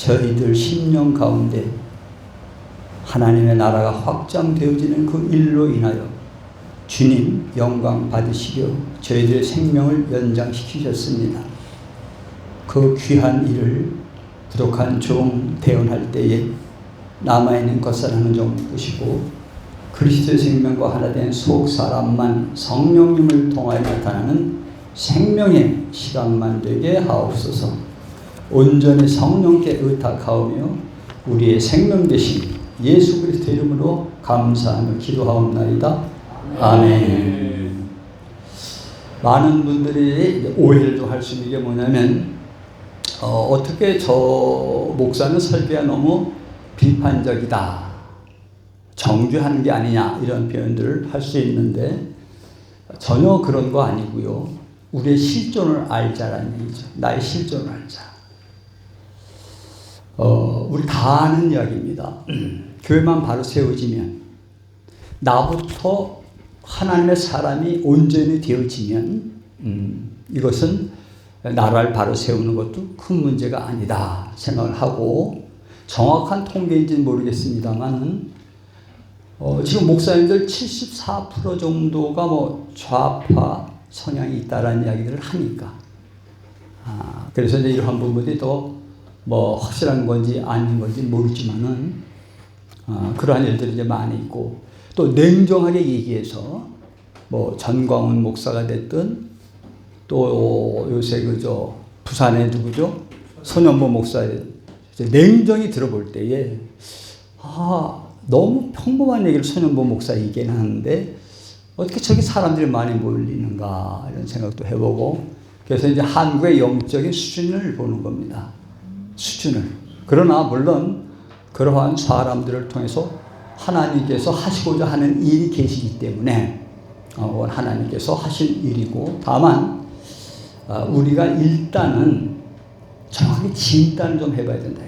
저희들 심령 가운데 하나님의 나라가 확장되어지는 그 일로 인하여 주님 영광 받으시려 저희들의 생명을 연장시키셨습니다. 그 귀한 일을 부족한 종 대언할 때에 남아있는 것을 하는 종 보시고 그리스도의 생명과 하나 된 속 사람만 성령님을 통하여 나타나는 생명의 시간만 되게 하옵소서. 온전히 성령께 의탁하오며 우리의 생명 되신 예수 그리스도 이름으로 감사하며 기도하옵나이다. 아멘. 많은 분들이 오해를 할 수 있는 게 뭐냐면 어떻게 저 목사는 설교가 너무 비판적이다, 정죄하는 게 아니냐 이런 표현들을 할 수 있는데 전혀 그런 거 아니고요. 우리의 실존을 알자라는 얘기죠. 나의 실존을 알자. 우리 다 아는 이야기입니다. 교회만 바로 세워지면, 나부터 하나님의 사람이 온전히 되어지면 이것은 나라를 바로 세우는 것도 큰 문제가 아니다 생각을 하고, 정확한 통계인지는 모르겠습니다만 지금 목사님들 74% 정도가 좌파 성향이 있다라는 이야기들을 하니까 그래서 이제 이러한 부분들이 더 확실한 건지 아닌 건지 모르지만은 그러한 일들이 이제 많이 있고, 또 냉정하게 얘기해서 전광훈 목사가 됐든 또 요새 부산에 누구죠? 손현보 목사, 냉정히 들어볼 때에 너무 평범한 얘기를 손현보 목사 얘기는 하는데 어떻게 저기 사람들이 많이 몰리는가 이런 생각도 해보고, 그래서 이제 한국의 영적인 수준을 보는 겁니다. 수준을. 그러나 물론 그러한 사람들을 통해서 하나님께서 하시고자 하는 일이 계시기 때문에 하나님께서 하실 일이고, 다만 우리가 일단은 정확히 진단을 좀 해봐야 된다.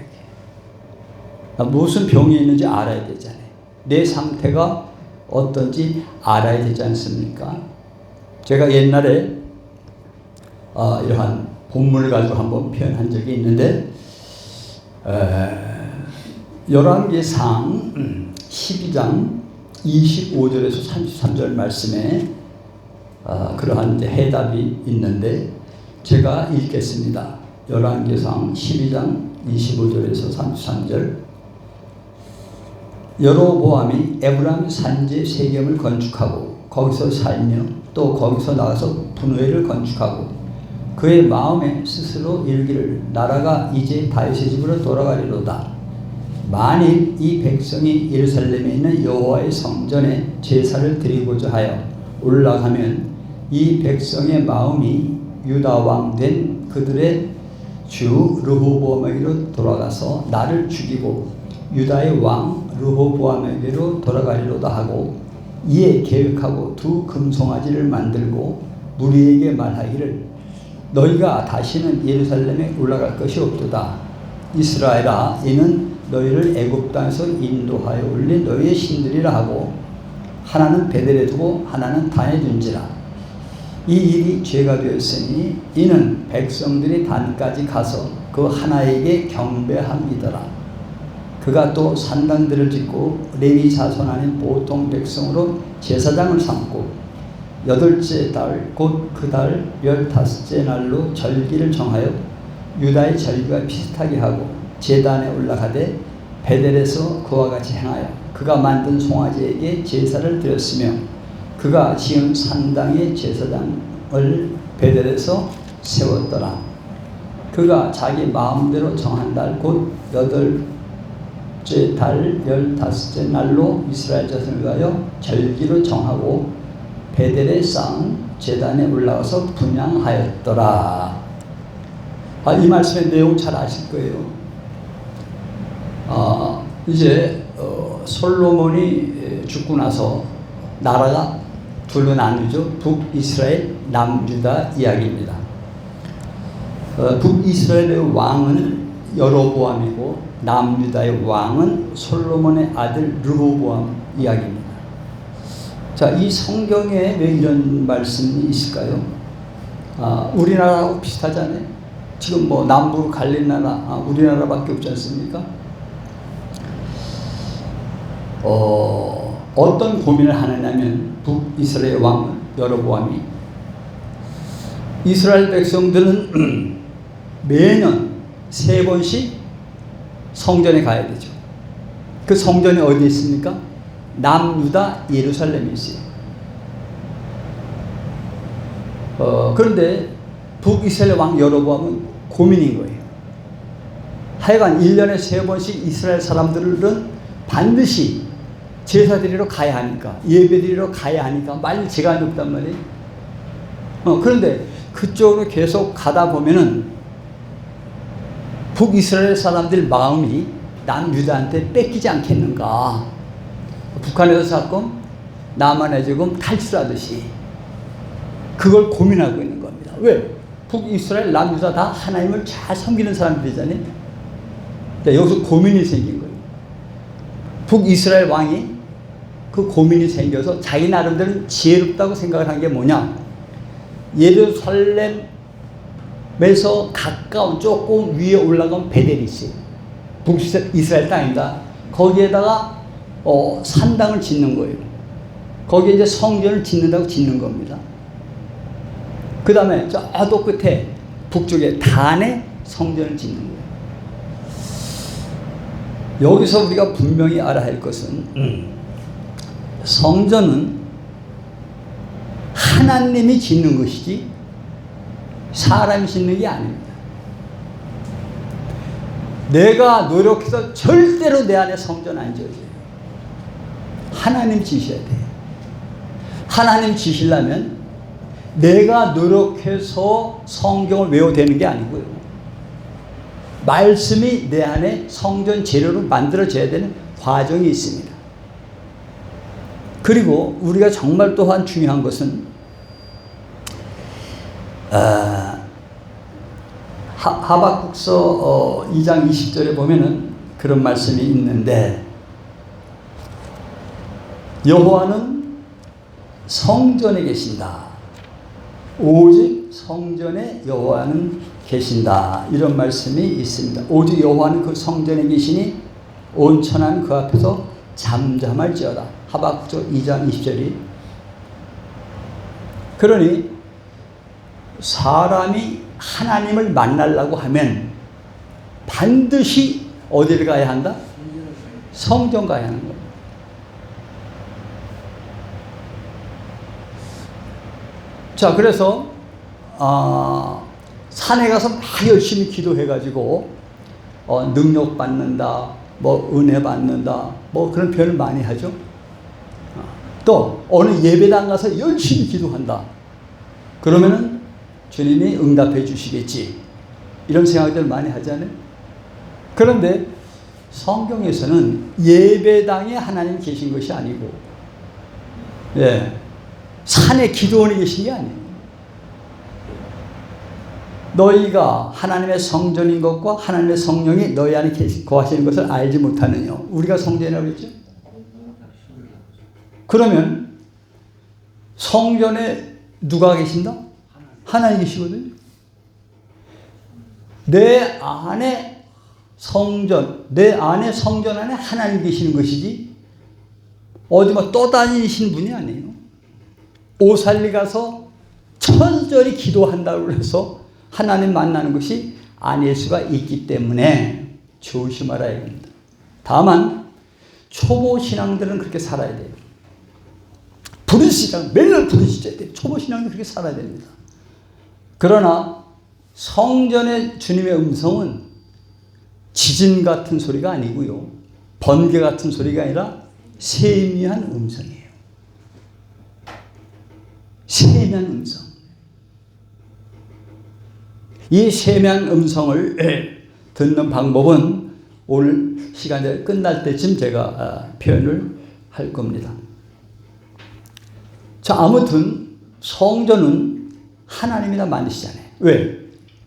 무슨 병이 있는지 알아야 되잖아요. 내 상태가 어떤지 알아야 되지 않습니까? 제가 옛날에 이러한 본문을 가지고 한번 표현한 적이 있는데, 열왕기상 12장 25절에서 33절 말씀에 그러한 이제 해답이 있는데 제가 읽겠습니다. 열왕기상 12장 25절에서 33절. 여로보암이 에브라임 산지에 세겜을 건축하고 거기서 살며 또 거기서 나가서 분회를 건축하고 그의 마음에 스스로 이르기를 나라가 이제 다윗의 집으로 돌아가리로다. 만일 이 백성이 예루살렘에 있는 여호와의 성전에 제사를 드리고자 하여 올라가면 이 백성의 마음이 유다 왕 된 그들의 주 르호보암에게로 돌아가서 나를 죽이고 유다의 왕 르호보암에게로 돌아가리로다 하고, 이에 계획하고 두 금송아지를 만들고 무리에게 말하기를 너희가 다시는 예루살렘에 올라갈 것이 없도다. 이스라엘아, 이는 너희를 애굽 땅에서 인도하여 올린 너희의 신들이라 하고 하나는 베델에 두고 하나는 단에 둔지라. 이 일이 죄가 되었으니 이는 백성들이 단까지 가서 그 하나에게 경배함이더라. 그가 또 산당들을 짓고 레위 자손 아닌 보통 백성으로 제사장을 삼고 8째 달 곧 그 달 15째 날로 절기를 정하여 유다의 절기와 비슷하게 하고 제단에 올라가되 베델에서 그와 같이 행하여 그가 만든 송아지에게 제사를 드렸으며 그가 지은 산당의 제사장을 베델에서 세웠더라. 그가 자기 마음대로 정한 달 곧 8째 달 15째 날로 이스라엘 자손을 위하여 절기로 정하고 베델에 쌓은 제단에 올라가서 분향하였더라. 이 말씀의 내용 잘 아실 거예요. 이제 솔로몬이 죽고 나서 나라가 둘로 나누죠. 북이스라엘, 남유다 이야기입니다. 북이스라엘의 왕은 여로보암이고 남유다의 왕은 솔로몬의 아들 르호보암 이야기입니다. 자, 이 성경에 왜 이런 말씀이 있을까요? 우리나라하고 비슷하잖아요. 지금 뭐 남부로 갈린 나라, 우리나라밖에 없지 않습니까? 어떤 고민을 하느냐면 북이스라엘 왕 여로보암이 이스라엘 백성들은 매년 3번씩 성전에 가야 되죠. 그 성전이 어디 있습니까? 남유다 예루살렘에 있어요. 그런데 북이스라엘 왕 여로보암은 고민인 거예요. 하여간 1년에 3번씩 이스라엘 사람들은 반드시 제사 드리러 가야 하니까, 예배 드리러 가야 하니까 말릴 시간이 없단 말이에요. 그런데 그쪽으로 계속 가다 보면은 북이스라엘 사람들 마음이 남유다한테 뺏기지 않겠는가. 북한에서 자꾸 남한에 지금 탈출하듯이 그걸 고민하고 있는 겁니다. 왜? 북이스라엘, 남유다 다 하나님을 잘 섬기는 사람들이잖아요. 여기서 고민이 생긴 거예요. 북이스라엘 왕이 그 고민이 생겨서 자기 나름대로 지혜롭다고 생각을 한 게 뭐냐? 예루살렘에서 가까운 조금 위에 올라가면 베델이 있어요. 북이스라엘 땅입니다. 거기에다가 산당을 짓는 거예요. 거기에 이제 성전을 짓는다고 짓는 겁니다. 그 다음에 저도 끝에 북쪽에 단에 성전을 짓는 거예요. 여기서 우리가 분명히 알아야 할 것은 성전은 하나님이 짓는 것이지 사람이 짓는 게 아닙니다. 내가 노력해서 절대로 내 안에 성전 안 지어져요. 하나님 지셔야 돼요. 하나님 지시려면 내가 노력해서 성경을 외워야 되는 게 아니고요. 말씀이 내 안에 성전 재료로 만들어져야 되는 과정이 있습니다. 그리고 우리가 정말 또한 중요한 것은 하박국서 2장 20절에 보면은 그런 말씀이 있는데, 여호와는 성전에 계신다. 오직 성전에 여호와는 계신다. 이런 말씀이 있습니다. 오직 여호와는 그 성전에 계시니 온천한 그 앞에서 잠잠할지어다. 하박국서 2장 20절이. 그러니 사람이 하나님을 만나려고 하면 반드시 어디를 가야 한다? 성전 가야 하는 거예요. 자, 그래서 산에 가서 막 열심히 기도해가지고 능력 받는다, 뭐 은혜 받는다, 뭐 그런 표현을 많이 하죠. 또 어느 예배당 가서 열심히 기도한다. 그러면은 주님이 응답해 주시겠지. 이런 생각들 많이 하잖아요. 그런데 성경에서는 예배당에 하나님 계신 것이 아니고, 산에 기도원이 계신 게 아니에요. 너희가 하나님의 성전인 것과 하나님의 성령이 너희 안에 거하시는 것을 알지 못하느냐. 우리가 성전이라고 했죠. 그러면 성전에 누가 계신다? 하나님 계시거든요. 내 안에 성전 안에 하나님 계시는 것이지 어디 뭐 떠다니시는 분이 아니에요. 오살리 가서 천천히 기도한다고 해서 하나님 만나는 것이 아닐 수가 있기 때문에 조심하라 이겁니다. 다만 초보 신앙들은 그렇게 살아야 돼요. 부르시자 맨날 부르시셔야 돼요. 초보 신앙들은 그렇게 살아야 됩니다. 그러나 성전의 주님의 음성은 지진 같은 소리가 아니고요, 번개 같은 소리가 아니라 세미한 음성이에요. 세미한 음성. 이 세미한 음성을 듣는 방법은 오늘 시간이 끝날 때쯤 제가 표현을 할 겁니다. 자, 아무튼 성전은 하나님이 다 만드시잖아요. 왜?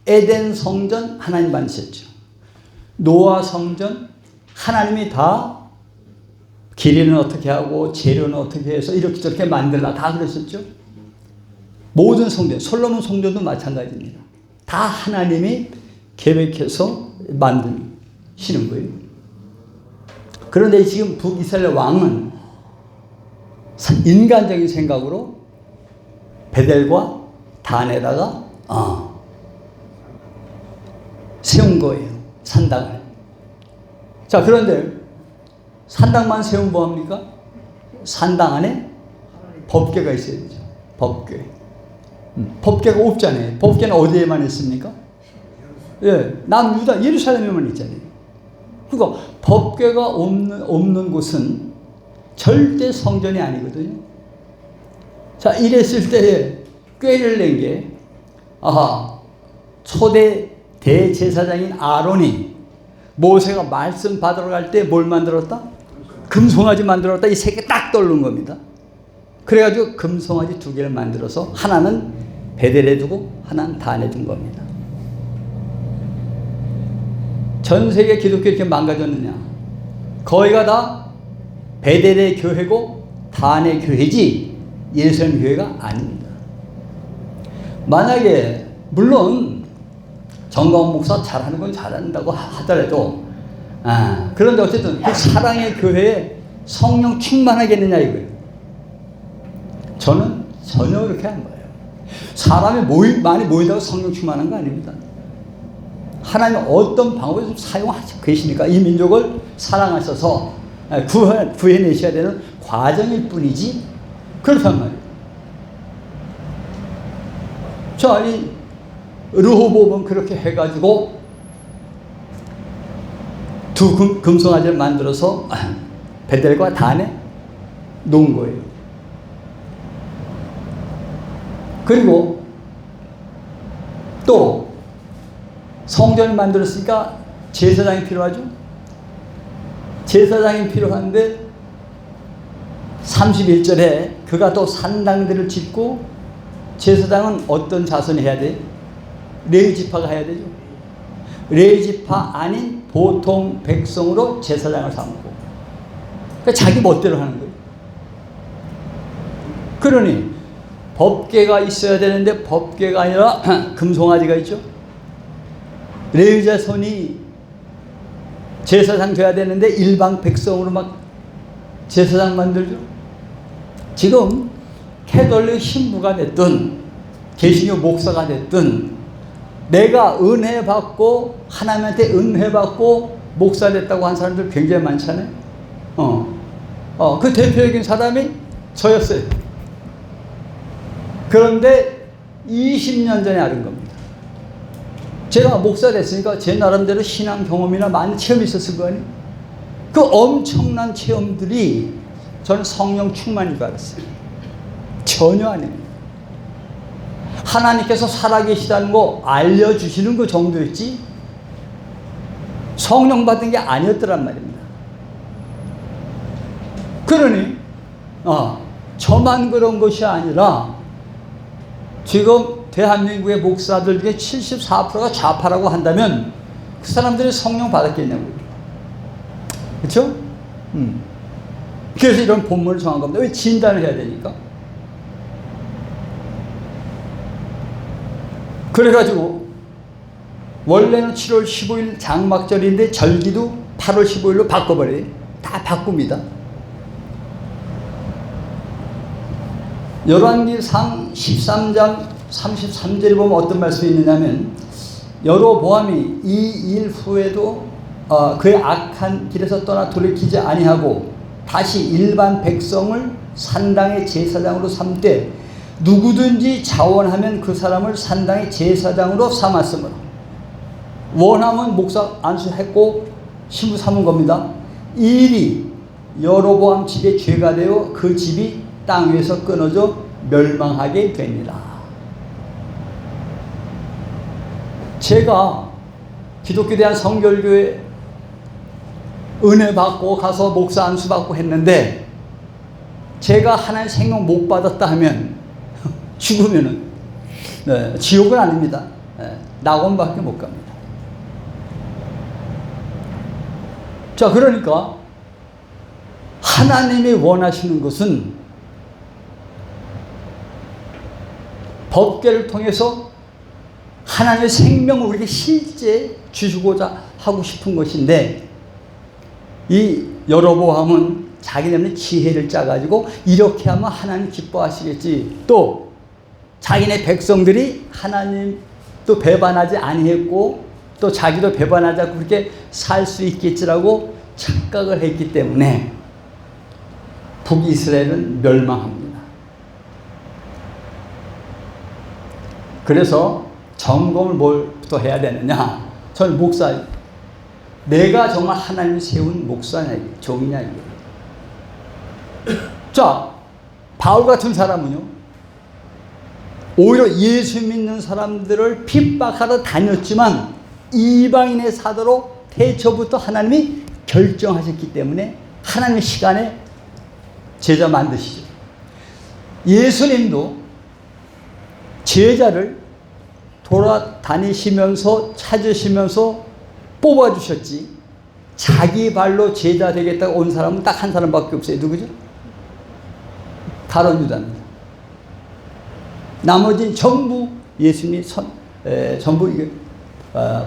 에덴 성전 하나님 만드셨죠. 노아 성전 하나님이 다 길이는 어떻게 하고 재료는 어떻게 해서 이렇게 저렇게 만들라 다 그러셨죠. 모든 성전, 솔로몬 성전도 마찬가지입니다. 다 하나님이 계획해서 만드시는 거예요. 그런데 지금 북이스라엘 왕은 인간적인 생각으로 베델과 단에다가 세운 거예요. 산당을. 자, 그런데 산당만 세우면 뭐합니까? 산당 안에 법궤가 있어야 되죠. 법궤. 법궤가 없잖아요. 법궤는 어디에만 있습니까? 예, 남유다 예루살렘에만 있잖아요. 그러니까 법궤가 없는 곳은 절대 성전이 아니거든요. 자, 이랬을 때에 꾀를 낸 게, 초대 대제사장인 아론이 모세가 말씀 받으러 갈 때 뭘 만들었다? 금송아지 만들었다. 이 세 개 딱 떠오른 겁니다. 그래가지고 금송아지 2개를 만들어서 하나는 베델에 두고 하나는 단에 둔 겁니다. 전 세계 기독교 이렇게 망가졌느냐? 거의가 다 베델의 교회고 단의 교회지 예루살렘 교회가 아닙니다. 만약에 물론 정광훈 목사 잘하는 건 잘한다고 하더라도 그런데 어쨌든 그 사랑의 교회에 성령 충만하겠느냐 이거예요. 저는 전혀 그렇게 안 봐요. 사람이 많이 모인다고 성령 충만한 거 아닙니다. 하나님은 어떤 방법을 사용하시고 계시니까 이 민족을 사랑하셔서 구해내셔야 되는 과정일 뿐이지 그렇단 말이에요. 자, 이 르호보암은 그렇게 해가지고 2 금송아지를 만들어서 베델과 단에 놓은 거예요. 그리고 또 성전을 만들었으니까 제사장이 필요하죠. 제사장이 필요한데 31절에 그가 또 산당들을 짓고 제사장은 어떤 자손이 해야 돼요? 레위지파가 해야 되죠. 레위지파 아닌 보통 백성으로 제사장을 삼고 그러니까 자기 멋대로 하는 거예요. 그러니 법궤가 있어야 되는데 법궤가 아니라 금송아지가 있죠. 레위 자손이 제사장 돼야 되는데 일반 백성으로 막 제사장 만들죠. 지금 캐톨릭 신부가 됐든 개신교 목사가 됐든 내가 은혜 받고 하나님한테 은혜 받고 목사 됐다고 한 사람들 굉장히 많잖아요. 그 대표적인 사람이 저였어요. 그런데 20년 전에 알은 겁니다. 제가 목사 됐으니까 제 나름대로 신앙 경험이나 많은 체험이 있었을 거 아니에요. 그 엄청난 체험들이 저는 성령 충만인 줄 알았어요. 전혀 아닙니다. 하나님께서 살아계시다는 거 알려주시는 그 정도였지 성령 받은 게 아니었더란 말입니다. 그러니 저만 그런 것이 아니라 지금 대한민국의 목사들 중에 74%가 좌파라고 한다면 그 사람들이 성령 받았겠냐고요. 그렇죠? 그래서 이런 본문을 정한 겁니다. 왜 진단을 해야 되니까? 그래가지고 원래는 7월 15일 장막절인데 절기도 8월 15일로 바꿔버려요. 다 바꿉니다. 열왕기상 13장 33절에 보면 어떤 말씀이 있느냐면 여로보암이 이 일 후에도 그의 악한 길에서 떠나 돌이키지 아니하고 다시 일반 백성을 산당의 제사장으로 삼되 누구든지 자원하면 그 사람을 산당의 제사장으로 삼았으므로 원하면 목사 안수했고 신부 삼은 겁니다. 이 일이 여로보암 집의 죄가 되어 그 집이 땅 위에서 끊어져 멸망하게 됩니다. 제가 기독교 대한 성결교회 은혜 받고 가서 목사 안수 받고 했는데 제가 하나님 생명 못 받았다 하면 죽으면은 지옥은 아닙니다. 낙원밖에 못 갑니다. 자, 그러니까 하나님이 원하시는 것은 법궤를 통해서 하나님의 생명을 우리에게 실제 주시고자 하고 싶은 것인데, 이 여로보암은 자기네는 지혜를 짜가지고 이렇게 하면 하나님 기뻐하시겠지, 또 자기네 백성들이 하나님 또 배반하지 아니했고 또 자기도 배반하지 않고 그렇게 살 수 있겠지라고 착각을 했기 때문에 북이스라엘은 멸망합니다. 그래서 점검을 뭘부터 해야 되느냐? 저는 목사, 내가 정말 하나님이 세운 목사냐, 종이냐, 이게. 자, 바울 같은 사람은요, 오히려 예수 믿는 사람들을 핍박하러 다녔지만 이방인의 사도로 태초부터 하나님이 결정하셨기 때문에 하나님의 시간에 제자 만드시죠. 예수님도 제자를 돌아다니시면서 찾으시면서 뽑아주셨지, 자기 발로 제자 되겠다고 온 사람은 딱 한 사람밖에 없어요. 누구죠? 가룟 유다입니다. 나머지는 전부 예수님이 전부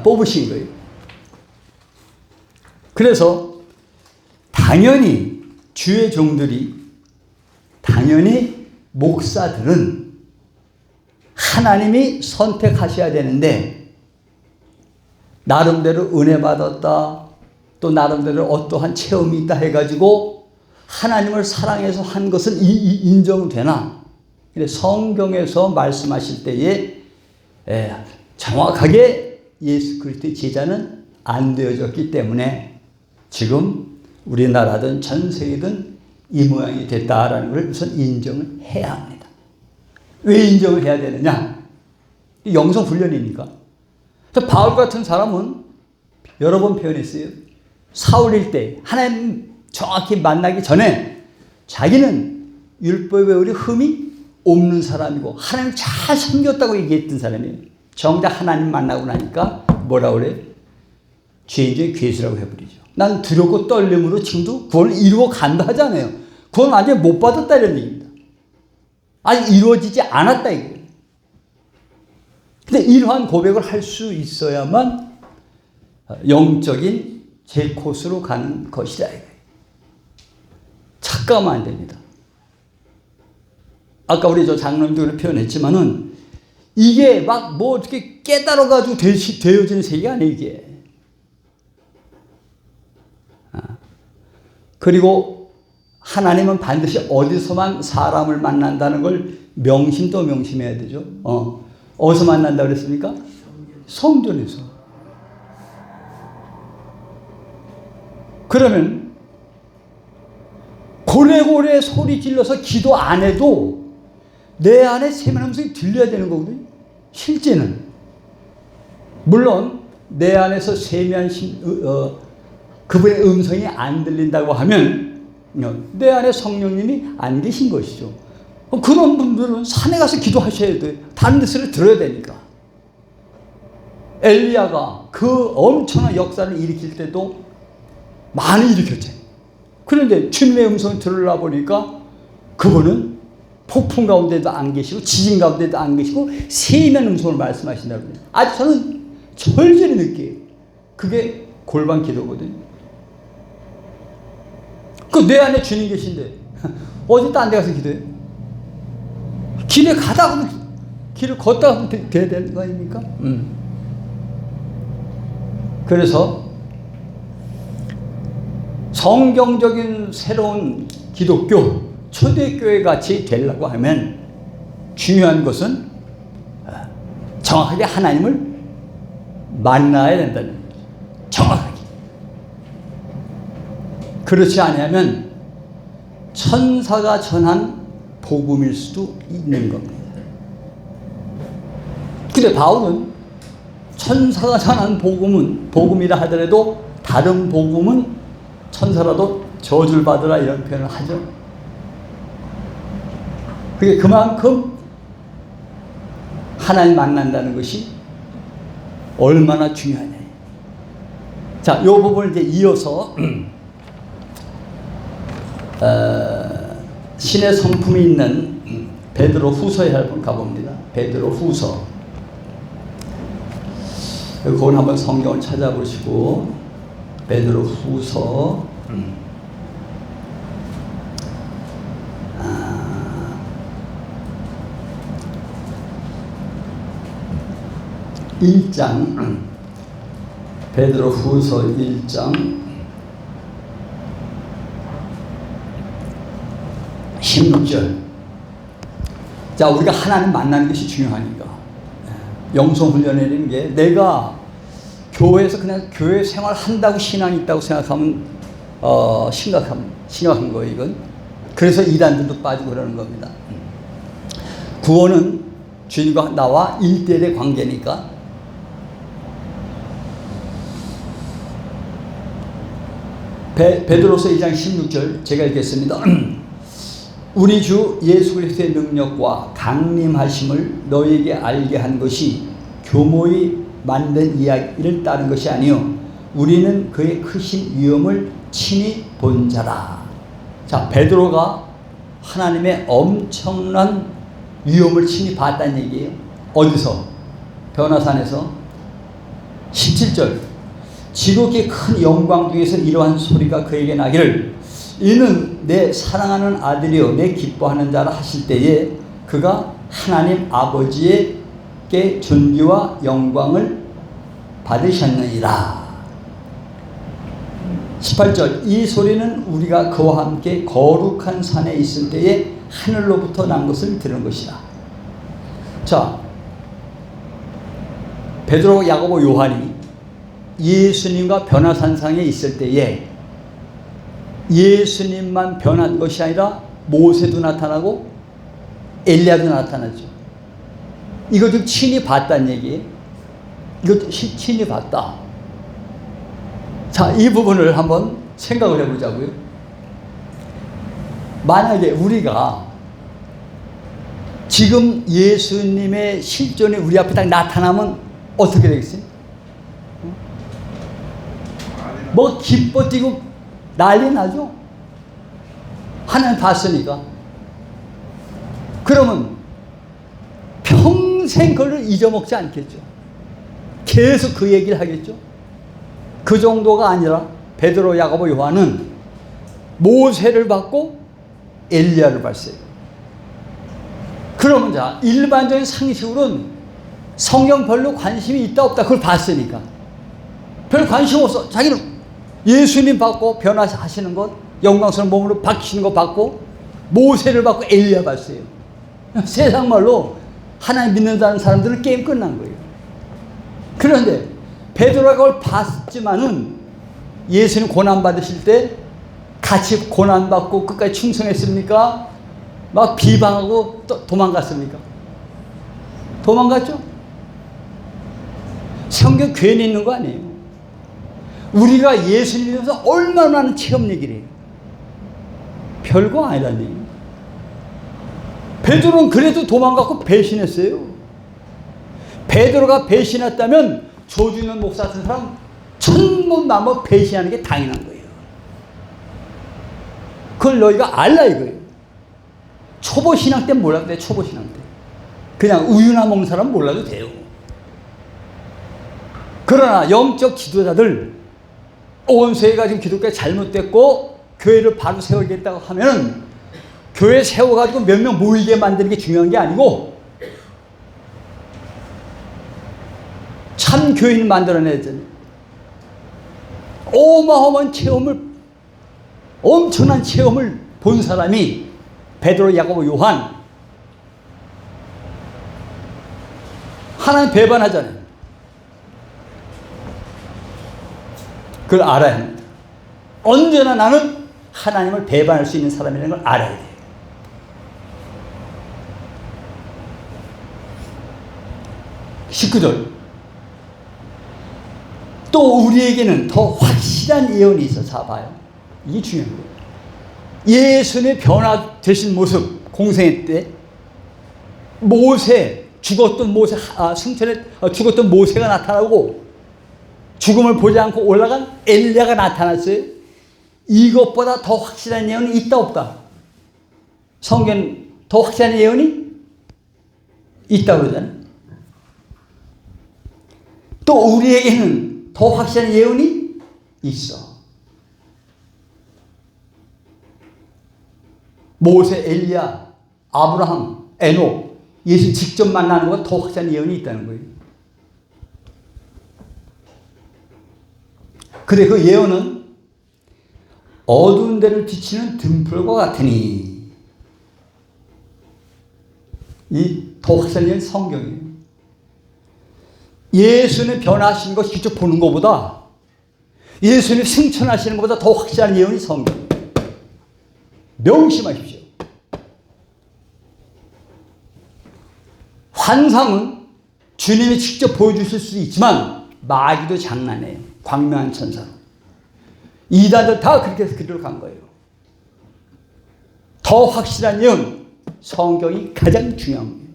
뽑으신 거예요. 그래서 당연히 주의 종들이, 당연히 목사들은 하나님이 선택하셔야 되는데, 나름대로 은혜 받았다, 또 나름대로 어떠한 체험이 있다 해가지고 하나님을 사랑해서 한 것은 인정되나? 근데 성경에서 말씀하실 때에 정확하게 예수 그리스도의 제자는 안 되어졌기 때문에 지금 우리나라든 전 세계든 이 모양이 됐다라는 걸 우선 인정을 해야 합니다. 왜 인정을 해야 되느냐? 영성 훈련이니까. 바울 같은 사람은 여러 번 표현했어요. 사울일 때 하나님 정확히 만나기 전에 자기는 율법에 우리 흠이 없는 사람이고 하나님 잘 섬겼다고 얘기했던 사람이에요. 정작 하나님 만나고 나니까 뭐라 그래? 죄인의 괴수라고 해버리죠. 난 두렵고 떨림으로 지금도 구원을 이루어 간다 하잖아요. 구원 완전히 못 받았다 이런 얘기입니다. 아직 이루어지지 않았다 이거예요. 근데 이러한 고백을 할 수 있어야만 영적인 제 코스로 가는 것이다 이거예요. 착각하면 안 됩니다. 아까 우리 저 장로님도 표현했지만은 이게 막 뭐 어떻게 깨달아가지고 되어지는 세계가 아니에요, 이게. 그리고 하나님은 반드시 어디서만 사람을 만난다는 걸 명심 또 명심해야 되죠. 어디서 만난다 그랬습니까? 성전에서. 그러면 고래고래 소리 질러서 기도 안 해도 내 안에 세미한 음성이 들려야 되는 거거든요. 실제는. 물론 내 안에서 세미한 그분의 음성이 안 들린다고 하면 내 안에 성령님이 안 계신 것이죠. 그런 분들은 산에 가서 기도하셔야 돼요. 다른 데서 들어야 되니까. 엘리야가 그 엄청난 역사를 일으킬 때도 많이 일으켰잖아요. 그런데 주님의 음성을 들으려 보니까 그분은 폭풍 가운데도 안 계시고 지진 가운데도 안 계시고 세미한 음성을 말씀하신다고 해요. 아주 저는 절절히 느껴요. 그게 골방 기도거든요. 그 내 안에 주님 계신데 어디 딴 데 가서 기도해요? 길에 가다가 길을 걷다가 돼야 되는 거 아닙니까? 그래서 성경적인 새로운 기독교 초대교회 같이 되려고 하면 중요한 것은 정확하게 하나님을 만나야 된다는 거죠. 정확하게. 그렇지 않으면 천사가 전한 복음일 수도 있는 겁니다. 근데 바울은 천사가 전한 복음이라 하더라도 다른 복음은 천사라도 저주를 받으라 이런 표현을 하죠. 그게 그만큼 하나님 만난다는 것이 얼마나 중요하냐. 자, 이 부분을 이제 이어서 신의 성품이 있는 베드로 후서에 한번 가봅니다. 베드로 후서 그건 한번 성경을 찾아보시고 베드로 후서 1장 베드로 후서 1장 16절. 자, 우리가 하나님 만나는 것이 중요하니까 영성훈련이라는 게 내가 교회에서 그냥 교회 생활 한다고 신앙이 있다고 생각하면 심각한 거예요, 이건. 그래서 이단들도 빠지고 그러는 겁니다. 구원은 주님과 나와 1대1의 관계니까. 베드로서 2장 16절 제가 읽겠습니다. 우리 주 예수 그리스도의 능력과 강림하심을 너희에게 알게 한 것이 교모의 만든 이야기를 따른 것이 아니요 우리는 그의 크신 위엄을 친히 본 자라. 자, 베드로가 하나님의 엄청난 위엄을 친히 봤다는 얘기예요. 어디서? 변화산에서. 17절. 지극히 큰 영광 중에서 이러한 소리가 그에게 나기를 이는 내 사랑하는 아들이요 내 기뻐하는 자라 하실 때에 그가 하나님 아버지에게 존귀와 영광을 받으셨느니라. 18절. 이 소리는 우리가 그와 함께 거룩한 산에 있을 때에 하늘로부터 난 것을 들은 것이라. 자, 베드로, 야고보, 요한이 예수님과 변화산상에 있을 때에 예수님만 변한 것이 아니라 모세도 나타나고 엘리야도 나타나죠. 이거 좀 친히 봤다는 얘기예요. 이것도 친히 봤다. 자, 이 부분을 한번 생각을 해보자고요. 만약에 우리가 지금 예수님의 실존이 우리 앞에 딱 나타나면 어떻게 되겠어요? 뭐 기뻐 뛰고 난리 나죠. 하나님 봤으니까. 그러면 평생 그걸 잊어먹지 않겠죠. 계속 그 얘기를 하겠죠. 그 정도가 아니라 베드로, 야고보, 요한은 모세를 받고 엘리야를 봤어요. 그러면 자, 일반적인 상식으로는 성경 별로 관심이 있다 없다 그걸 봤으니까 별 관심 없어. 자기는 예수님 받고 변화하시는 것, 영광스러운 몸으로 바뀌시는 것 받고 모세를 받고 엘리야 봤어요. 세상 말로 하나님 믿는다는 사람들은 게임 끝난 거예요. 그런데 베드로가 그걸 봤지만은 예수님 고난 받으실 때 같이 고난 받고 끝까지 충성했습니까? 막 비방하고 또 도망갔습니까? 도망갔죠? 성경 괜히 있는 거 아니에요. 우리가 예수님 믿으면서 얼마나 많은 체험 얘기를 해요. 별거 아니라는 얘기예요. 베드로는 그래도 도망갔고 배신했어요. 베드로가 배신했다면 조준현 목사 같은 사람 천문만번 배신하는 게 당연한 거예요. 그걸 너희가 알라 이거예요. 초보 신앙 때 몰라도 돼. 초보 신앙 때 그냥 우유나 먹는 사람 몰라도 돼요. 그러나 영적 지도자들 온 세계가 지금 기독교가 잘못됐고 교회를 바로 세우겠다고 하면 교회 세워가지고 몇 명 모이게 만드는 게 중요한 게 아니고 참 교인 만들어내야지. 어마어마한 체험을, 엄청난 체험을 본 사람이 베드로, 야고보, 요한. 하나님 배반하잖아요. 그걸 알아야 합니다. 언제나 나는 하나님을 배반할 수 있는 사람이라는 걸 알아야 돼요. (19절) 또 우리에게는 더 확실한 예언이 있어. 자, 봐요. 이게 중요한 거예요. 예수님의 변화되신 모습, 공생애 때 모세, 죽었던 모세, 승천에 죽었던 모세가 나타나고 죽음을 보지 않고 올라간 엘리야가 나타났어요. 이것보다 더 확실한 예언이 있다 없다? 성경 더 확실한 예언이 있다 그러잖아요. 또 우리에게는 더 확실한 예언이 있어. 모세, 엘리야, 아브라함, 에녹, 예수 직접 만나는 것보다 더 확실한 예언이 있다는 거예요. 근데 그 예언은 어두운 데를 비치는 등불과 같으니, 이 더 확실한 예언이 성경이에요. 예수님 변화하시는 거 직접 보는 것보다, 예수님 승천하시는 것보다 더 확실한 예언이 성경이에요. 명심하십시오. 환상은 주님이 직접 보여주실 수도 있지만 마귀도 장난해요. 광명한 천사로. 이단들 다 그렇게 해서 그대로 간 거예요. 더 확실한 예언, 성경이 가장 중요한 거예요.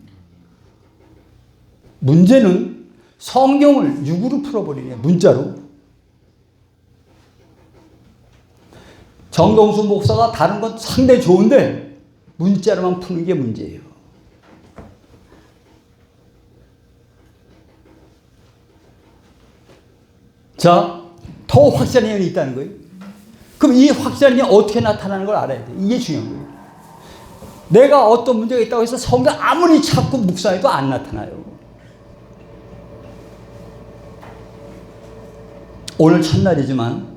문제는 성경을 육으로 풀어버리냐, 문자로. 정동수 목사가 다른 건 상당히 좋은데 문자로만 푸는 게 문제예요. 자, 더 확실한 예언이 있다는 거예요. 그럼 이 확실한 예언이 어떻게 나타나는 걸 알아야 돼. 이게 중요한 거예요. 내가 어떤 문제가 있다고 해서 성경 아무리 찾고 묵상해도 안 나타나요. 오늘 첫날이지만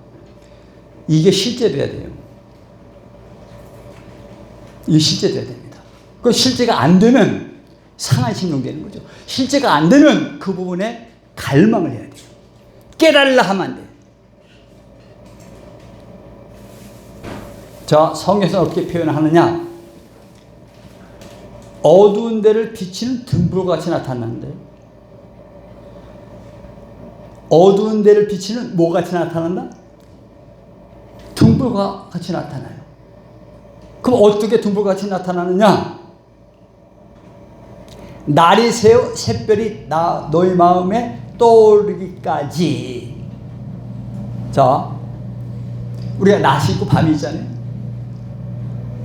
이게 실제돼야 돼요. 이게 실제돼야 됩니다. 그 실제가 안 되면 상한 심령되는 거죠. 실제가 안 되면 그 부분에 갈망을 해야 돼요. 깨달으려 하면 안 돼요. 자, 성경에서 어떻게 표현하느냐? 어두운 데를 비치는 등불과 같이 나타나는데, 어두운 데를 비치는 뭐가 같이 나타난다? 등불과 같이 나타나요. 그럼 어떻게 등불과 같이 나타나느냐? 날이 새어 샛별이 너희 마음에 떠오르기까지. 자, 우리가 낮이 있고 밤이 있잖아요.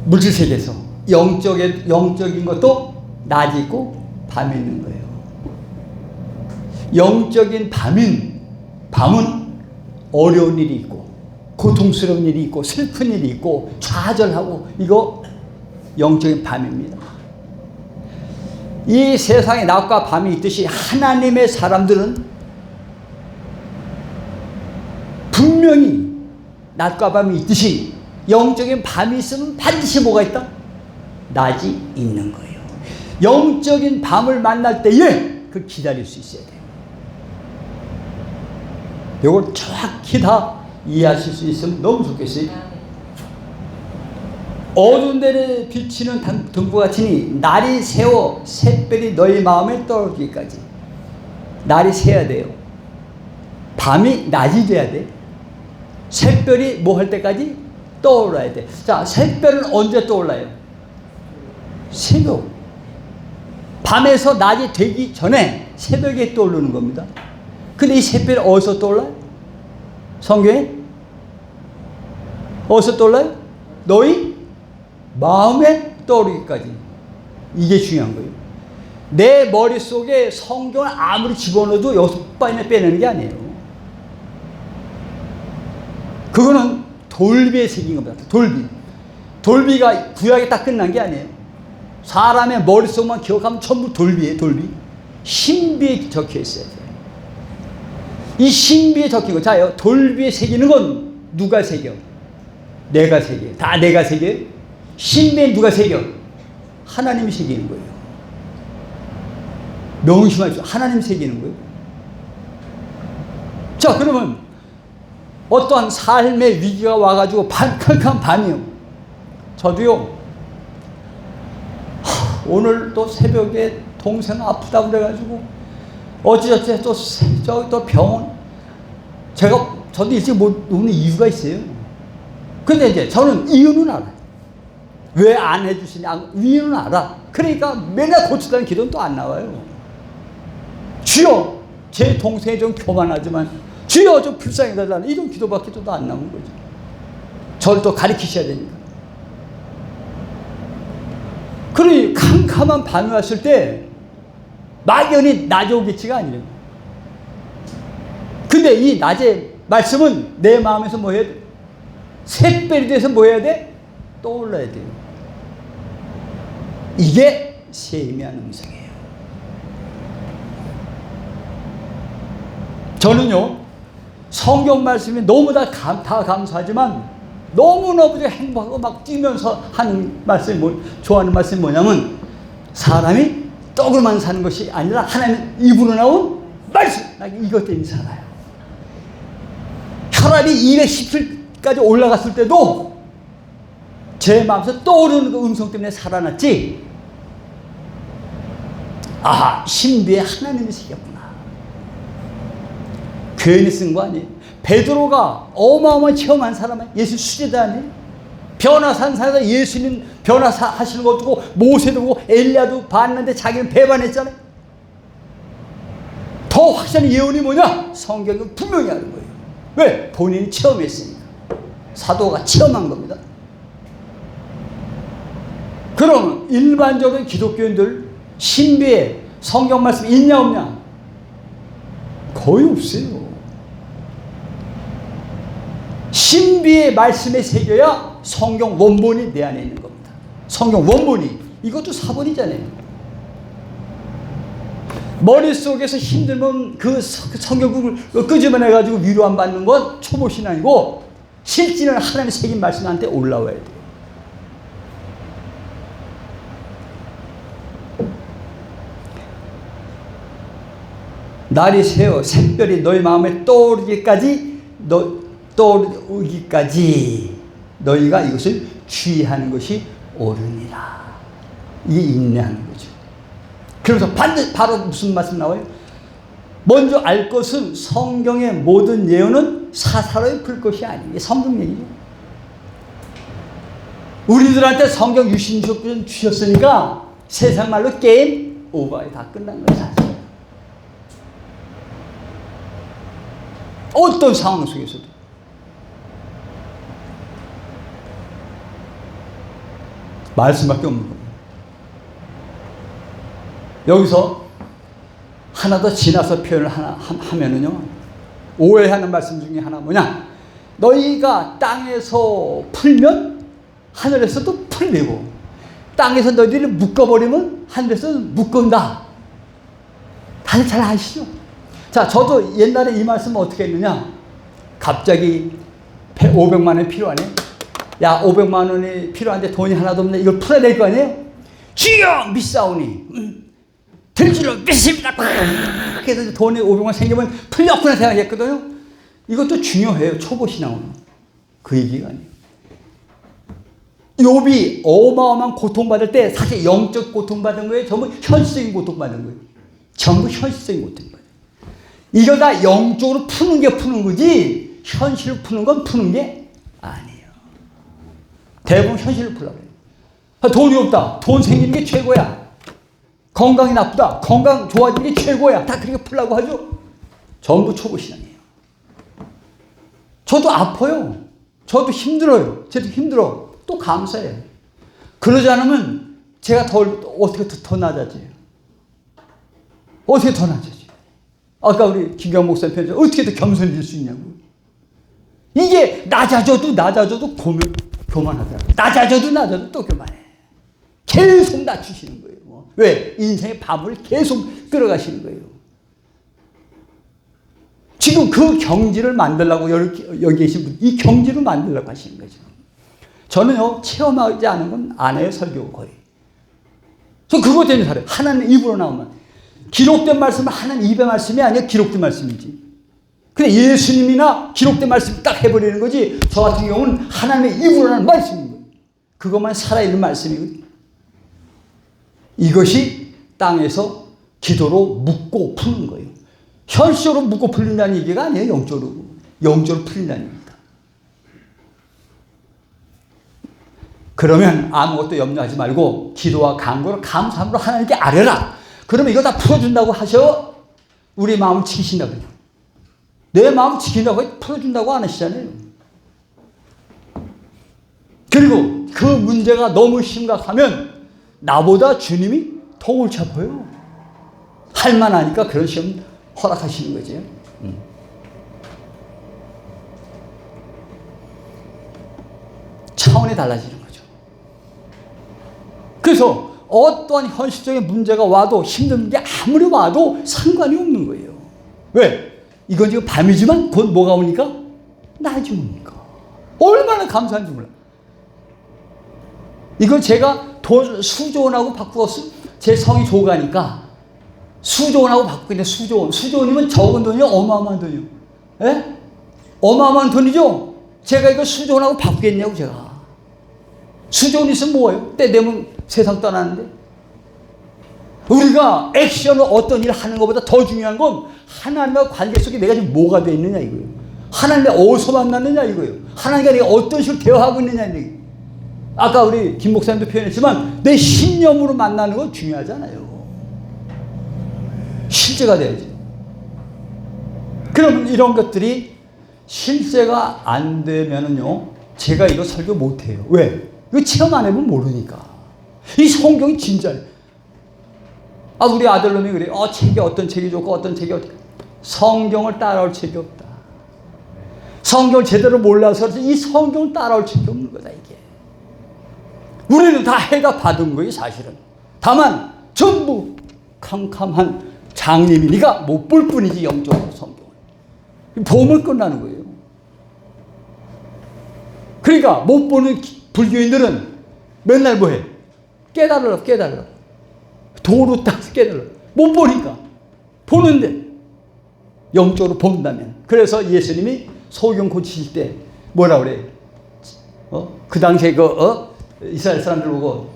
물질 세계에서 영적인 것도 낮이 있고 밤이 있는 거예요. 영적인 밤은 어려운 일이 있고 고통스러운 일이 있고 슬픈 일이 있고 좌절하고, 이거 영적인 밤입니다. 이 세상에 낮과 밤이 있듯이 하나님의 사람들은 분명히 낮과 밤이 있듯이 영적인 밤이 있으면 반드시 뭐가 있다? 낮이 있는 거예요. 영적인 밤을 만날 때에 그 기다릴 수 있어야 돼요. 이걸 정확히 다 이해하실 수 있으면 너무 좋겠어요. 어두운 데를 비치는 등불 같으니 날이 새워 샛별이 너희 마음에 떠오르기까지. 날이 새야 돼요. 밤이 낮이 돼야 돼. 샛별이 뭐 할 때까지? 떠올라야 돼. 자, 샛별은 언제 떠올라요? 새벽. 밤에서 낮이 되기 전에 새벽에 떠오르는 겁니다. 근데 이 샛별이 어디서 떠올라요? 성경에? 어디서 떠올라요? 너희 마음에 떠오르기까지. 이게 중요한 거예요. 내 머릿속에 성경을 아무리 집어넣어도 6번이나 빼내는 게 아니에요. 그거는 돌비에 새긴 겁니다. 돌비가 구약에 딱 끝난 게 아니에요. 사람의 머릿속만 기억하면 전부 돌비예요. 돌비. 신비에 적혀 있어야 돼요. 이 신비에 적힌 거. 자요, 돌비에 새기는 건 누가 새겨? 내가 새겨요. 다 내가 새겨요. 신비에 누가 새겨? 하나님이 새기는 거예요. 명심하십시오. 하나님이 새기는 거예요. 자, 그러면 어떠한 삶의 위기가 와가지고 캄캄한 밤이요. 저도요, 오늘 또 새벽에 동생 아프다고 그래가지고 어찌저찌 또 병원. 저도 일찍 못 오는 이유가 있어요. 근데 이제 저는 이유는 알아요. 왜 안 해주시냐? 이유는 알아. 그러니까 맨날 고치다는 기도는 또 안 나와요. 주여, 제 동생이 좀 교만하지만 주여 좀 불쌍히 해달라는 이런 기도밖에 또 안 나오는 거죠. 저를 또 가르치셔야 되니까. 그러니 캄캄한 밤이 왔을 때 막연히 낮이 오겠지가 아니에요. 근데 이 낮의 말씀은 내 마음에서 뭐 해야 돼? 샛별이 돼서 뭐 해야 돼? 떠올라야 돼요. 이게 세미한 음성이에요. 저는요, 성경 말씀이 너무 다 감사하지만 너무너무 행복하고 막 뛰면서 하는 말씀이 좋아하는 말씀이 뭐냐면, 사람이 떡으로만 사는 것이 아니라 하나님 입으로 나온 말씀, 이것 때문에 살아요. 혈압이 217까지 올라갔을 때도 제 마음에서 떠오르는 그 음성 때문에 살아났지, 아, 신비에 하나님이 새겼구나. 괜히 쓴 거 아니에요. 베드로가 어마어마한 체험한 사람은 예수 수제자 아니에요. 변화산 사에서 예수님 변화하시는 것도 보고 모세도 보고 엘리야도 봤는데 자기는 배반했잖아요. 더 확실한 예언이 뭐냐? 성경은 분명히 하는 거예요. 왜? 본인이 체험했으니까. 사도가 체험한 겁니다. 그럼 일반적인 기독교인들 신비에 성경 말씀 있냐 없냐? 거의 없어요. 신비의 말씀에 새겨야 성경 원본이 내 안에 있는 겁니다. 성경 원본이. 이것도 사본이잖아요. 머릿속에서 힘들면 그 성경을 끄집어내가지고 위로 안 받는 건 초보신앙이고, 실제는 하나님의 새긴 말씀이 나한테 올라와야 돼요. 날이 새어 샛별이 너희 마음에 떠오르기까지 너희가 이것을 주의하는 것이 옳으니라. 이게 인내하는 거죠. 그래서 반드시 바로 무슨 말씀 나와요? 먼저 알 것은 성경의 모든 예언은 사사로이 풀 것이 아니에요. 성경 얘기죠. 우리들한테 성경 유신 주셨으니까 세상 말로 게임 오버에 다 끝난 거예요. 사실. 어떤 상황 속에서도. 말씀밖에 없는 겁니다. 여기서 하나 더 지나서 표현을 하면은요, 오해하는 말씀 중에 하나 뭐냐? 너희가 땅에서 풀면 하늘에서도 풀리고, 땅에서 너희들을 묶어버리면 하늘에서 묶은다. 다들 잘 아시죠? 자, 저도 옛날에 이 말씀을 어떻게 했느냐? 갑자기 500만 원이 필요하네. 야, 500만 원이 필요한데 돈이 하나도 없네. 이걸 풀어야 될 거 아니에요? 주여 믿사오니 될 줄로 믿습니다. 그래서 돈이 500만 생기면 풀렸구나 생각했거든요. 이것도 중요해요. 초보신앙은. 그 얘기가 아니에요. 욥이 어마어마한 고통받을 때 사실 영적 고통받은 거예요? 전부 현실적인 고통받은 거예요? 전부 현실적인 고통받은 거예요. 이걸 다 영적으로 푸는 게 푸는 거지, 현실을 푸는 건 푸는 게 아니에요. 대부분 현실을 풀려고 해요. 돈이 없다. 돈 생기는 게 최고야. 건강이 나쁘다. 건강 좋아지는 게 최고야. 다 그렇게 풀려고 하죠. 전부 초보신앙이에요. 저도 아파요. 저도 힘들어요. 저도 힘들어. 또 감사해요. 그러지 않으면 제가 어떻게 더 낮아져요? 어떻게 더 낮아져요? 아까 우리 김경 목사님 편에서 어떻게 더 겸손해질 수 있냐고. 이게 낮아져도 교만하더라고요. 낮아져도 또 교만해. 계속 낮추시는 거예요. 왜? 인생의 밤을 계속 끌어가시는 거예요. 지금 그 경지를 만들려고 여기 계신 분, 이 경지를 만들려고 하시는 거죠. 저는요, 체험하지 않은 건 안 해요, 설교 거의. 저 그것 때문에 살아요. 하나님 입으로 나오면. 기록된 말씀은 하나님 입의 말씀이 아니라 기록된 말씀이지. 근데 예수님이나 기록된 말씀 딱 해버리는 거지, 저 같은 경우는 하나님의 입으로 나오는 말씀인 거예요. 그것만 살아있는 말씀이거든요. 이것이 땅에서 기도로 묻고 푸는 거예요. 현실적으로 묻고 풀린다는 얘기가 아니에요. 영적으로 풀린다는 얘기입니다. 그러면 아무것도 염려하지 말고 기도와 간구로 감사함으로 하나님께 아뢰라. 그러면 이거 다 풀어준다고 하셔. 우리 마음을 지키신다고요. 내 마음 지킨다고 풀어준다고 안 하시잖아요. 그리고 그 문제가 너무 심각하면 나보다 주님이 더 옳지 보여요. 할만하니까 그런 시험 허락하시는 거죠. 차원이 달라지는 거죠. 그래서 어떠한 현실적인 문제가 와도 힘든 게 아무리 와도 상관이 없는 거예요. 왜? 이건 지금 밤이지만 곧 뭐가 오니까? 낮이 오니까. 얼마나 감사한지 몰라. 이거 제가 돈 수조원하고 바꾸었어. 제 성이 조가니까 수조원하고 바꾸는데 수조원이면 적은 돈이요? 어마어마한 돈이요. 예? 어마어마한 돈이죠? 제가 이거 수조원하고 바꾸겠냐고 제가. 수조원 있으면 뭐예요? 때 되면 세상 떠나는데. 우리가 액션을 어떤 일을 하는 것보다 더 중요한 건 하나님과 관계 속에 내가 지금 뭐가 되어 있느냐 이거예요. 하나님과 어디서 만났느냐 이거예요. 하나님과 내가 어떤 식으로 대화하고 있느냐 이거예요. 아까 우리 김 목사님도 표현했지만 내 신념으로 만나는 건 중요하잖아요. 실제가 돼야지. 그럼 이런 것들이 실제가 안 되면은요, 제가 이거 설교 못 해요. 왜? 이거 체험 안 해보면 모르니까. 이 성경이 진짜예요. 아, 우리 아들놈이 그래. 책이 어떤 책이 좋고 어떤 책이 어떻게. 성경을 따라올 책이 없다. 성경을 제대로 몰라서 이 성경을 따라올 책이 없는 거다, 이게. 우리는 다 해가 받은 거예요, 사실은. 다만, 전부 캄캄한 장님이니까 못 볼 뿐이지, 영적으로 성경을. 보면 끝나는 거예요. 그러니까, 못 보는 불교인들은 맨날 뭐 해? 깨달으라. 도로 딱 깨달으라. 못 보니까. 보는데, 영적으로 본다면. 그래서 예수님이 소경 고치실 때 뭐라 그래? 그 당시에 이스라엘 사람들 보고,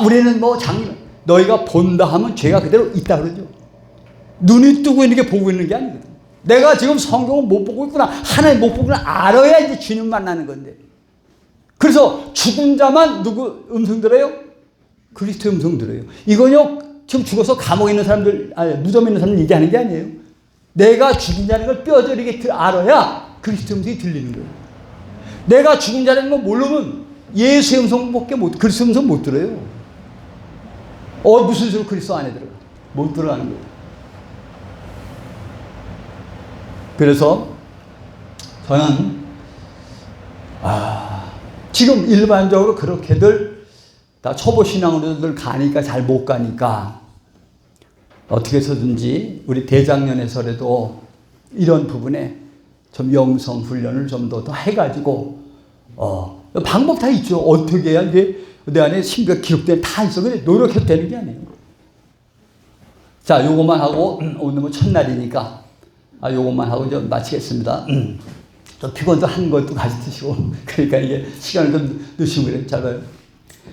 우리는 뭐 장님, 너희가 본다 하면 죄가 그대로 있다 그러죠. 눈이 뜨고 있는 게 보고 있는 게 아니거든. 내가 지금 성경을 못 보고 있구나, 하나님 못 보구나 알아야 이제 주님 만나는 건데. 그래서 죽은 자만 누구 음성 들어요? 그리스도의 음성 들어요. 이건요, 지금 죽어서 감옥에 있는 사람들, 무덤에 있는 사람들 얘기하는 게 아니에요. 내가 죽은 자라는 걸 뼈저리게 알아야 그리스도의 음성이 들리는 거예요. 내가 죽은 자라는 걸 모르면 예수의 음성밖에 그리스도의 음성 못 들어요. 무슨 수로 그리스도 안에 들어가? 못 들어가는 거예요. 그래서 저는 지금 일반적으로 그렇게들 다 초보 신앙으로들 가니까 잘 못 가니까 어떻게 해서든지 우리 대장년에서라도 이런 부분에 좀 영성 훈련을 좀 더 해가지고 방법 다 있죠. 어떻게 해야 이게 내 안에 신비가 기록된 다 있어. 근데 노력해도 되는 게 아니에요. 자, 요것만 하고 오늘 첫날이니까 요것만 하고 좀 마치겠습니다. 좀 피곤도 한 것도 같이 드시고 그러니까 이게 시간을 좀 넣으시면 그래요. 잘 봐요.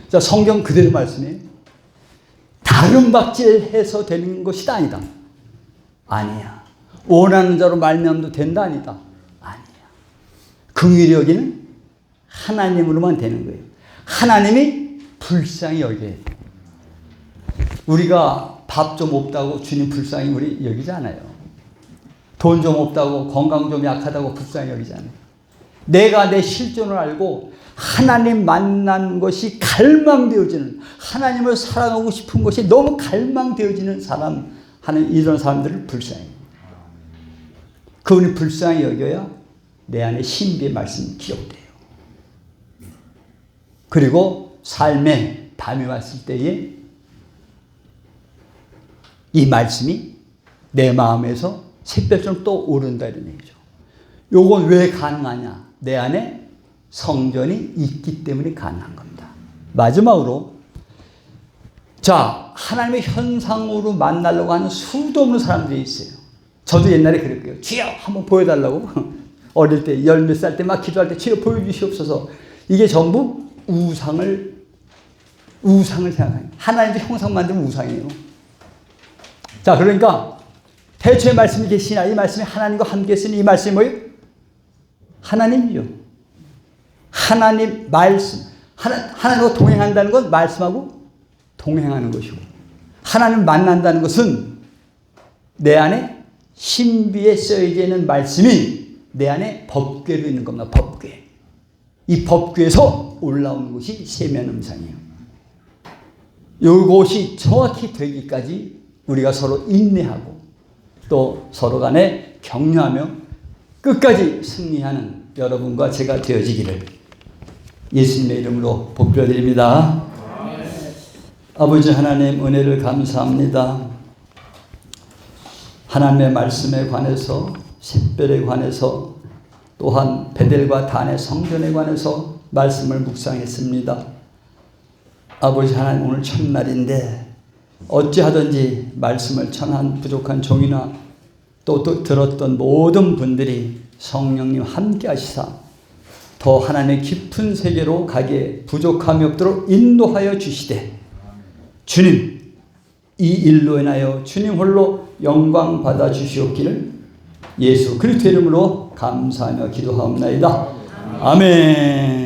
자, 성경 그대로 말씀해요. 다른 박질해서 되는 것이 아니다. 아니야. 원하는 자로 말미암아도 된다 아니다. 아니야. 긍휼히 여기는 하나님으로만 되는 거예요. 하나님이 불쌍히 여겨야 돼. 우리가 밥 좀 없다고 주님 불쌍히 우리 여기지 않아요. 돈 좀 없다고, 건강 좀 약하다고 불쌍히 여기지 않아요. 내가 내 실존을 알고 하나님 만난 것이 갈망되어지는, 하나님을 사랑하고 싶은 것이 너무 갈망되어지는 사람, 하는 이런 사람들을 불쌍히. 그분이 불쌍히 여겨야 내 안에 신비의 말씀이 기억돼요. 그리고 삶에 밤이 왔을 때에 이 말씀이 내 마음에서 샛별처럼 또 오른다 이런 얘기죠. 요건 왜 가능하냐? 내 안에 성전이 있기 때문에 가능한 겁니다. 마지막으로, 자, 하나님의 현상으로 만나려고 하는 수도 없는 사람들이 있어요. 저도 옛날에 그랬고요. 주여 한번 보여달라고 어릴 때 10몇 살 때 막 기도할 때 주여 보여주시옵소서. 이게 전부 우상을 생각해요. 하나님도 형상 만드는 우상이에요. 자, 그러니까 태초에 말씀이 계시나, 이 말씀이 하나님과 함께 있으니 이 말씀이 뭐예요? 하나님이죠. 하나님 말씀. 하나님과 동행한다는 건 말씀하고 동행하는 것이고, 하나님 만난다는 것은 내 안에 신비에 쓰여져 있는 말씀이 내 안에 법궤로 있는 겁니다. 법궤. 이 법궤에서 올라오는 것이 세면음상이에요. 이것이 정확히 되기까지 우리가 서로 인내하고 또 서로 간에 격려하며 끝까지 승리하는 여러분과 제가 되어지기를 예수님의 이름으로 복드립니다. 아버지 하나님, 은혜를 감사합니다. 하나님의 말씀에 관해서, 샛별에 관해서, 또한 베델과 단의 성전에 관해서 말씀을 묵상했습니다. 아버지 하나님, 오늘 첫날인데 어찌하든지 말씀을 전한 부족한 종이나 또 들었던 모든 분들이 성령님 함께 하시사 더 하나님의 깊은 세계로 가게 부족함이 없도록 인도하여 주시되, 주님, 이 일로 인하여 주님 홀로 영광 받아 주시옵기를 예수 그리스도 이름으로 감사하며 기도하옵나이다. 아멘.